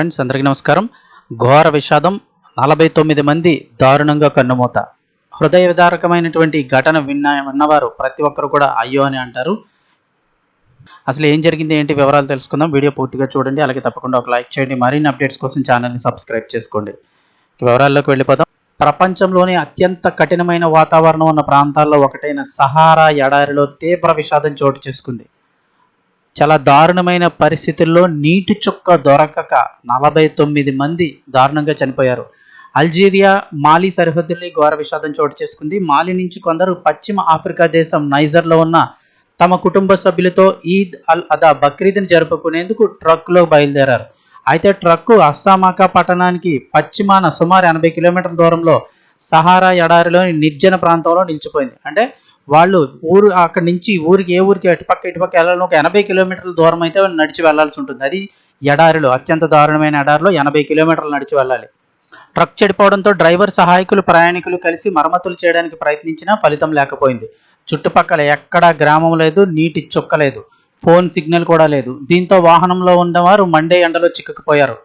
Friends అందరికీ నమస్కారం. ఘోర విషాదం, 49 మంది దారుణంగా కన్నుమూత. హృదయ విదారకమైనటువంటి ఘటన విన్నవారు ప్రతి ఒక్కరు కూడా అయ్యో అని అంటారు. అసలు ఏం జరిగింది ఏంటి వివరాలు తెలుసుకుందాం. వీడియో పూర్తిగా చూడండి, అలాగే తప్పకుండా ఒక లైక్ చేయండి. మరిన్ని అప్డేట్స్ కోసం ఛానల్ని సబ్స్క్రైబ్ చేసుకోండి. వివరాల్లోకి వెళ్ళిపోదాం. ప్రపంచంలోనే అత్యంత కఠినమైన వాతావరణం ఉన్న ప్రాంతాల్లో ఒకటైన సహారా ఎడారిలో తీవ్ర విషాదం చోటు చేసుకుంది. చాలా దారుణమైన పరిస్థితుల్లో నీటి చుక్క దొరకక 49 మంది దారుణంగా చనిపోయారు. అల్జీరియా, మాలి సరిహద్దుల్లో ఘోర విషాదం చోటు చేసుకుంది. మాలి నుంచి కొందరు పశ్చిమ ఆఫ్రికా దేశం నైజర్లో ఉన్న తమ కుటుంబ సభ్యులతో ఈద్ అల్ అదా బక్రీద్ని జరుపుకునేందుకు ట్రక్లో బయలుదేరారు. అయితే ట్రక్కు అస్సామాకా పట్టణానికి పశ్చిమాన సుమారు 80 కిలోమీటర్ల దూరంలో సహారా ఎడారిలోని నిర్జన ప్రాంతంలో నిలిచిపోయింది. అంటే వాళ్ళు అక్కడి నుంచి ఏ ఊరికి ఇటుపక్క వెళ్ళాలని ఒక 80 కిలోమీటర్ల దూరం అయితే నడిచి వెళ్లాల్సి ఉంటుంది. అది ఎడారిలో, అత్యంత దారుణమైన ఎడారిలో 80 కిలోమీటర్లు నడిచి వెళ్ళాలి. ట్రక్ చెడిపోవడంతో డ్రైవర్, సహాయకులు, ప్రయాణికులు కలిసి మరమ్మతులు చేయడానికి ప్రయత్నించినా ఫలితం లేకపోయింది. చుట్టుపక్కల ఎక్కడా గ్రామం లేదు, నీటి చుక్క లేదు, ఫోన్ సిగ్నల్ కూడా లేదు. దీంతో వాహనంలో ఉన్నవారు మండే ఎండలో చిక్కుకుపోయారు.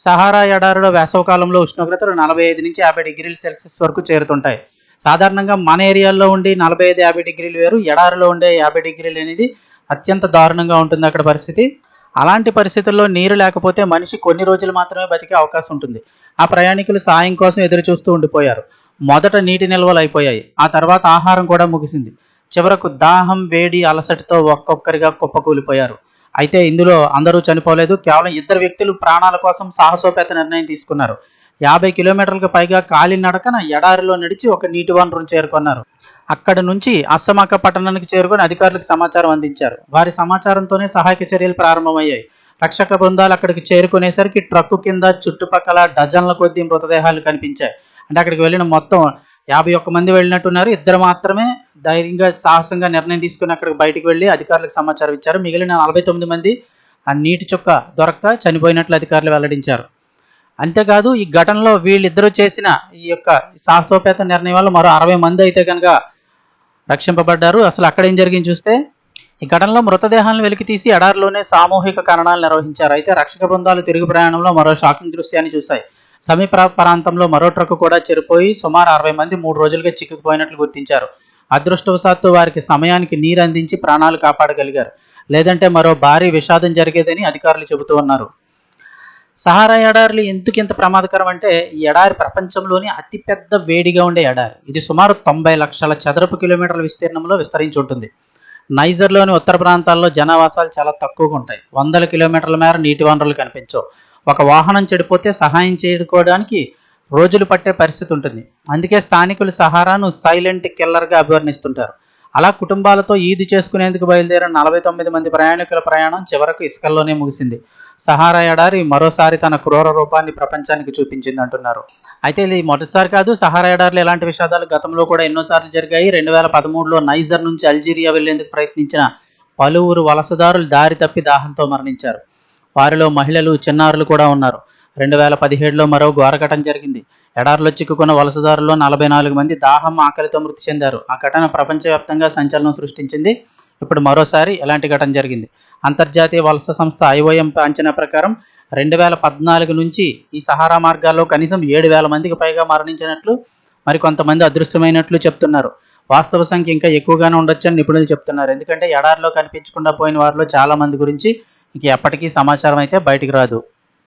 సహారా ఎడారిలో వేసవకాలంలో ఉష్ణోగ్రతలు 45 నుంచి 50 డిగ్రీల సెల్సియస్ వరకు చేరుతుంటాయి. సాధారణంగా మన ఏరియాల్లో ఉండి 45-50 డిగ్రీలు వేరు, ఎడారిలో ఉండే 50 డిగ్రీలు అనేది అత్యంత దారుణంగా ఉంటుంది అక్కడ పరిస్థితి. అలాంటి పరిస్థితుల్లో నీరు లేకపోతే మనిషి కొన్ని రోజులు మాత్రమే బతికే అవకాశం ఉంటుంది. ఆ ప్రయాణికులు సాయం కోసం ఎదురు చూస్తూ ఉండిపోయారు. మొదట నీటి నిల్వలు అయిపోయాయి, ఆ తర్వాత ఆహారం కూడా ముగిసింది. చివరకు దాహం, వేడి, అలసటతో ఒక్కొక్కరిగా కుప్పకూలిపోయారు. అయితే ఇందులో అందరూ చనిపోలేదు. కేవలం 2 వ్యక్తులు ప్రాణాల కోసం సాహసోపేత నిర్ణయం తీసుకున్నారు. 50 కిలోమీటర్లకు పైగా కాలినడకన ఎడారిలో నడిచి ఒక నీటి వనరును చేరుకున్నారు. అక్కడి నుంచి అస్సామాకా పట్టణానికి చేరుకొని అధికారులకు సమాచారం అందించారు. వారి సమాచారంతోనే సహాయక చర్యలు ప్రారంభమయ్యాయి. రక్షక బృందాలు అక్కడికి చేరుకునేసరికి ట్రక్కు కింద చుట్టుపక్కల డజన్ల కొద్దీ మృతదేహాలు కనిపించాయి. అంటే అక్కడికి వెళ్ళిన మొత్తం 51 మంది వెళ్ళినట్టున్నారు. 2 మాత్రమే ధైర్యంగా, సాహసంగా నిర్ణయం తీసుకుని అక్కడికి బయటికి వెళ్ళి అధికారులకు సమాచారం ఇచ్చారు. మిగిలిన 49 మంది ఆ నీటి చుక్క దొరక్క చనిపోయినట్లు అధికారులు వెల్లడించారు. అంతేకాదు, ఈ ఘటనలో వీళ్ళిద్దరూ చేసిన ఈ యొక్క సాహసోపేత నిర్ణయం వల్ల మరో 60 మంది అయితే కనుక రక్షింపబడ్డారు. అసలు అక్కడ ఏం జరిగింది చూస్తే, ఈ ఘటనలో మృతదేహాలను వెలికితీసి ఎడారిలోనే సామూహిక ఖననాలు నిర్వహించారు. అయితే రక్షక బృందాలు తిరుగు ప్రయాణంలో మరో షాకింగ్ దృశ్యాన్ని చూశాయి. సమీప ప్రాంతంలో మరో ట్రక్కు కూడా చెరిపోయి సుమారు 60 మంది 3 రోజులుగా చిక్కుకుపోయినట్లు గుర్తించారు. అదృష్టవశాత్తు వారికి సమయానికి నీరు అందించి ప్రాణాలు కాపాడగలిగారు. లేదంటే మరో భారీ విషాదం జరిగేదని అధికారులు చెబుతూ ఉన్నారు. సహారా ఎడారిలు ఎందుకు ఇంత ప్రమాదకరం అంటే, ఈ ఎడారి ప్రపంచంలోని అతిపెద్ద వేడిగా ఉండే ఎడారి. ఇది సుమారు 90 లక్షల చదరపు కిలోమీటర్ల విస్తీర్ణంలో విస్తరించి ఉంటుంది. నైజర్లోని ఉత్తర ప్రాంతాల్లో జనావాసాలు చాలా తక్కువగా ఉంటాయి. 100 కిలోమీటర్ల మేర నీటి వనరులు కనిపించవు. ఒక వాహనం చెడిపోతే సహాయం చేయడానికి రోజులు పట్టే పరిస్థితి ఉంటుంది. అందుకే స్థానికులు సహారాను సైలెంట్ కిల్లర్గా అభివర్ణిస్తుంటారు. అలా కుటుంబాలతో ఈద్ చేసుకునేందుకు బయలుదేరిన 49 మంది ప్రయాణికుల ప్రయాణం చివరకు ఇసుకల్లోనే ముగిసింది. సహారా ఎడారి మరోసారి తన క్రూర రూపాన్ని ప్రపంచానికి చూపించింది అంటున్నారు. అయితే ఇది మొదటిసారి కాదు. సహారా ఎడారిలో ఇలాంటి విషాదాలు గతంలో కూడా ఎన్నోసార్లు జరిగాయి. 2013లో నైజర్ నుంచి అల్జీరియా వెళ్లేందుకు ప్రయత్నించిన పలువురు వలసదారులు దారి తప్పి దాహంతో మరణించారు. వారిలో మహిళలు, చిన్నారులు కూడా ఉన్నారు. 2017లో మరో ఘోరఘటన జరిగింది. ఎడారిలో చిక్కుకున్న వలసదారుల్లో 44 మంది దాహం, ఆకలితో మృతి చెందారు. ఆ ఘటన ప్రపంచవ్యాప్తంగా సంచలనం సృష్టించింది. ఇప్పుడు మరోసారి ఇలాంటి ఘటన జరిగింది. అంతర్జాతీయ వలస సంస్థ IOM అంచనా ప్రకారం 2014 నుంచి ఈ సహారా మార్గాల్లో కనీసం 7,000 మందికి పైగా మరణించినట్లు, మరికొంతమంది అదృశ్యమైనట్లు చెప్తున్నారు. వాస్తవ సంఖ్య ఇంకా ఎక్కువగానే ఉండొచ్చని నిపుణులు చెప్తున్నారు. ఎందుకంటే ఎడారిలో కనిపించకుండా పోయిన వారిలో చాలా మంది గురించి ఇంక ఎప్పటికీ సమాచారం అయితే బయటికి రాదు.